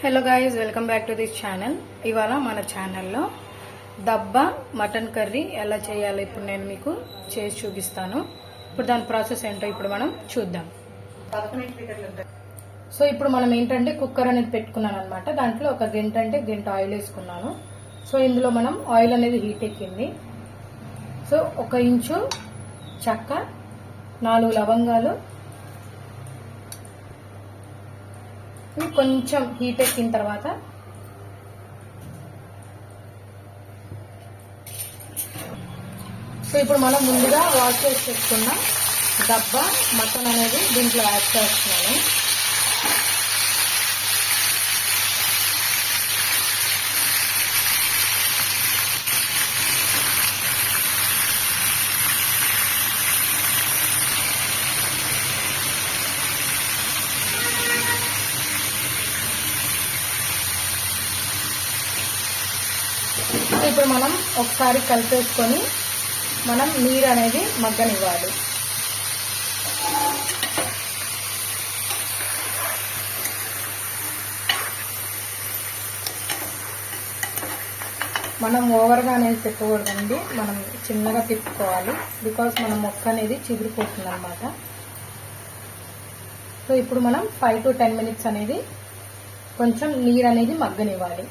Hello guys, welcome back to this channel. ఇవాళ మన ఛానల్లో దబ్బా మటన్ కర్రీ ఎలా చేయాలో ఇప్పుడు నేను మీకు చేసి చూపిస్తాను. ఇప్పుడు దాని ప్రాసెస్ ఏంటో ఇప్పుడు మనం చూద్దాం. సో ఇప్పుడు మనం ఏంటంటే కుక్కర్ అనేది పెట్టుకున్నాను అనమాట. దాంట్లో ఒక గంట ఆయిల్ వేసుకున్నాను. సో ఇందులో మనం ఆయిల్ అనేది హీట్ ఎక్కింది. సో 1 ఇంచు చెక్క, 4 లవంగాలు, కొంచెం హీట్ ఎక్కిన తర్వాత సో ఇప్పుడు మనం ముందుగా వాష్ చేసి పెట్టుకున్న దబ్బా మటన్ అనేది దీంట్లో యాడ్ చేస్తున్నాను. ఇప్పుడు మనం ఒకసారి కలిపేసుకొని మనం నీరు అనేది మగ్గనివ్వాలి. మనం ఓవర్గా అనేది తిప్పకూడదండి, మనం చిన్నగా తిప్పుకోవాలి. బికాస్ మన మొక్క అనేది చిగురిపోతుంది అన్నమాట. సో ఇప్పుడు మనం 5 to 10 minutes అనేది కొంచెం నీరు అనేది మగ్గనివ్వాలి.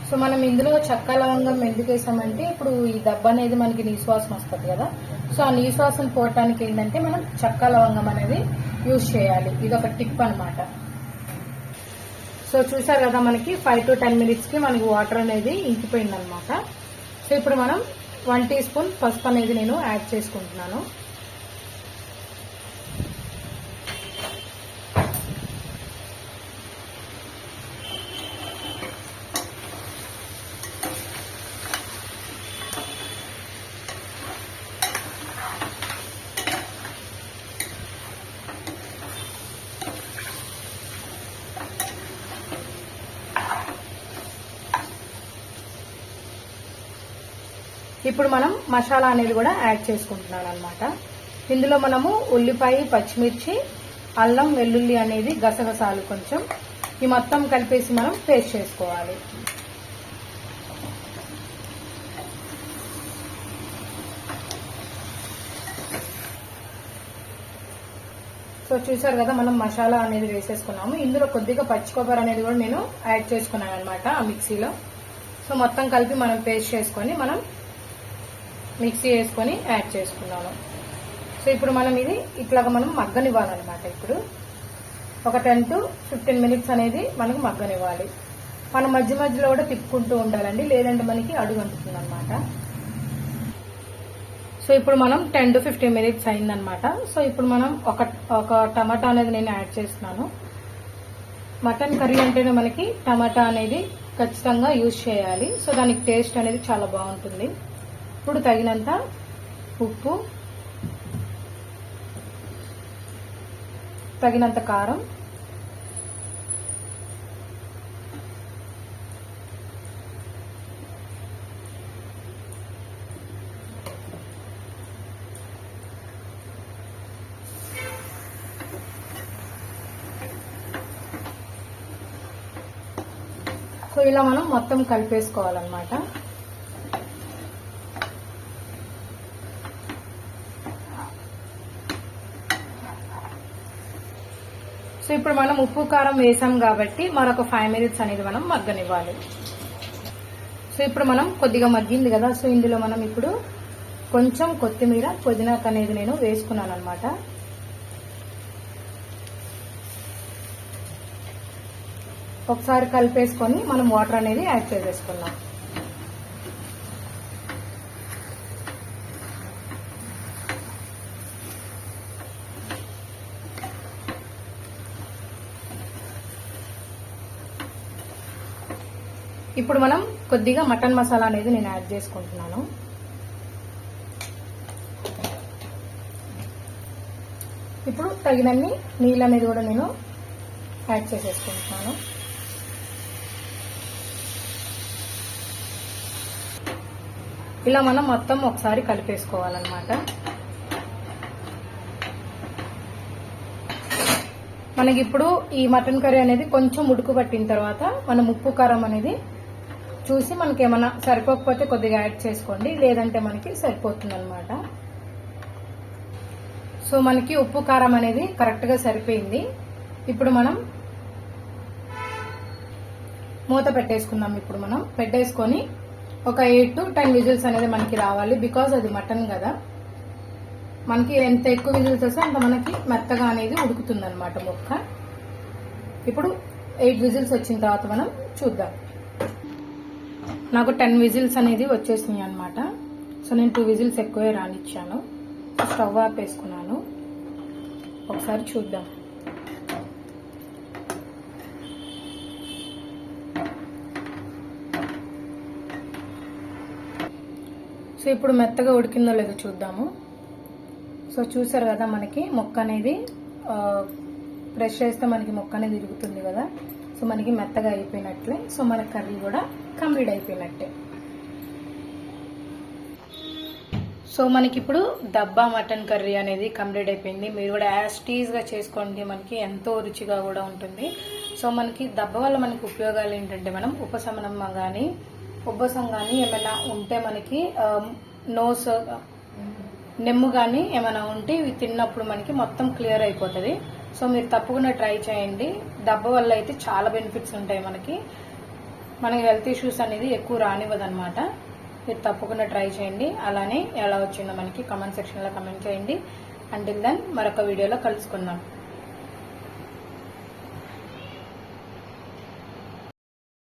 సో మనం ఇందులో చెక్క లవంగం ఎందుకు వేసామంటే ఇప్పుడు ఈ దబ్బ అనేది మనకి నీశ్వాసం వస్తుంది కదా. సో ఆ నీశ్వాసం పోవటానికి ఏంటంటే మనం చెక్క లవంగం అనేది యూజ్ చేయాలి. ఇది ఒక టిప్ అనమాట. సో చూసారు కదా, మనకి 5 to 10 minutes కి మనకి వాటర్ అనేది ఇంకిపోయింది అనమాట. సో ఇప్పుడు మనం 1 teaspoon పసుపు అనేది నేను యాడ్ చేసుకుంటున్నాను. ఇప్పుడు మనం మసాలా అనేది కూడా యాడ్ చేసుకుంటున్నాం అనమాట. ఇందులో మనము ఉల్లిపాయ, పచ్చిమిర్చి, అల్లం, వెల్లుల్లి అనేది గసగసాలు కొంచెం ఈ మొత్తం కలిపేసి మనం పేస్ట్ చేసుకోవాలి. సో చూసారు కదా, మనం మసాలా అనేది వేసేసుకున్నాము. ఇందులో కొద్దిగా పచ్చి కొబ్బరి అనేది కూడా నేను యాడ్ చేసుకున్నాను అనమాట ఆ మిక్సీలో. సో మొత్తం కలిపి మనం పేస్ట్ చేసుకొని మనం మిక్సీ వేసుకొని యాడ్ చేసుకున్నాను. సో ఇప్పుడు మనం ఇది ఇట్లాగా మనం మగ్గనివ్వాలన్నమాట. ఇప్పుడు ఒక 10 to 15 minutes అనేది మనకు మగ్గనివ్వాలి. మనం మధ్య మధ్యలో కూడా తిప్పుకుంటూ ఉండాలండి, లేదంటే మనకి అడుగు అంటుతుంది అనమాట. సో ఇప్పుడు మనం 10 to 15 minutes అయిందనమాట. సో ఇప్పుడు మనం ఒక టమాటా అనేది నేను యాడ్ చేస్తున్నాను. మటన్ కర్రీ అంటేనే మనకి టమాటా అనేది ఖచ్చితంగా యూజ్ చేయాలి. సో దానికి టేస్ట్ అనేది చాలా బాగుంటుంది. ఇప్పుడు తగినంత ఉప్పు, తగినంత కారం, సో ఇలా మనం మొత్తం కలిపేసుకోవాలన్నమాట. సో ఇప్పుడు మనం ఉప్పు కారం వేసాం కాబట్టి మరొక 5 minutes అనేది మనం మగ్గనివ్వాలి. సో ఇప్పుడు మనం కొద్దిగా మగ్గింది కదా. సో ఇందులో మనం ఇప్పుడు కొంచెం కొత్తిమీర, పుదీనాకు అనేది నేను వేసుకున్నాను అనమాట. ఒకసారి కలిపేసుకొని మనం వాటర్ అనేది యాడ్ చేసేసుకున్నాం. ఇప్పుడు మనం కొద్దిగా మటన్ మసాలా అనేది నేను యాడ్ చేసుకుంటున్నాను. ఇప్పుడు తగినన్ని నీళ్ళు అనేది కూడా నేను యాడ్ చేసేసుకుంటున్నాను. ఇలా మనం మొత్తం ఒకసారి కలిపేసుకోవాలన్నమాట. మనకి ఇప్పుడు ఈ మటన్ కర్రీ అనేది కొంచెం ఉడుకు పట్టిన తర్వాత మనం ఉప్పు కారం అనేది చూసి మనకి ఏమైనా సరిపోకపోతే కొద్దిగా యాడ్ చేసుకోండి, లేదంటే మనకి సరిపోతుంది అనమాట. సో మనకి ఉప్పు కారం అనేది కరెక్ట్ గా సరిపోయింది. ఇప్పుడు మనం మూత పెట్టేసుకుందాం. ఇప్పుడు మనం పెట్టేసుకొని ఒక 8 to 10 విజిల్స్ అనేది మనకి రావాలి. బికాజ్ అది మటన్ కదా, మనకి ఎంత ఎక్కువ విజిల్స్ వస్తే అంత మనకి మెత్తగా అనేది ఉడుకుతుంది అనమాట ముక్క. ఇప్పుడు 8 విజిల్స్ వచ్చిన తర్వాత మనం చూద్దాం. నాకు 10 విజిల్స్ అనేది వచ్చేసినాయి అనమాట. సో నేను 2 విజిల్స్ ఎక్కువే రానిచ్చాను. స్టవ్ ఆపేసుకున్నాను. ఒకసారి చూద్దాం. సో ఇప్పుడు మెత్తగా ఉడికిందో లేదో చూద్దాము. సో చూసారు కదా, మనకి మొక్క అనేది ప్రెస్ చేస్తే మనకి మొక్క అనేది ఇరుగుతుంది కదా. సో మనకి మెత్తగా అయిపోయినట్లే. సో మన కర్రీ కూడా కంప్లీట్ అయిపోయినట్టే. సో మనకి ఇప్పుడు దబ్బా మటన్ కర్రీ అనేది కంప్లీట్ అయిపోయింది. మీరు కూడా యాస్టీజ్గా చేసుకోండి, మనకి ఎంతో రుచిగా కూడా ఉంటుంది. సో మనకి దబ్బ వల్ల మనకి ఉపయోగాలు ఏంటంటే, మనం ఉపశమనం కానీ ఉబ్బసం కానీ ఏమైనా ఉంటే, మనకి నోస్ నెమ్ము కానీ ఏమైనా ఉంటే ఇవి తిన్నప్పుడు మనకి మొత్తం క్లియర్ అయిపోతుంది. సో మీరు తప్పకుండా ట్రై చేయండి. దబ్బ వల్ల అయితే చాలా బెనిఫిట్స్ ఉంటాయి. మనకి హెల్త్ ఇష్యూస్ అనేది ఎక్కువ రానివ్వదు అనమాట. మీరు తప్పకుండా ట్రై చేయండి. అలానే ఎలా వచ్చిందో మనకి కామెంట్ సెక్షన్లో కామెంట్ చేయండి. అంటిల్ దెన్ మరొక వీడియోలో కలుసుకుందాం.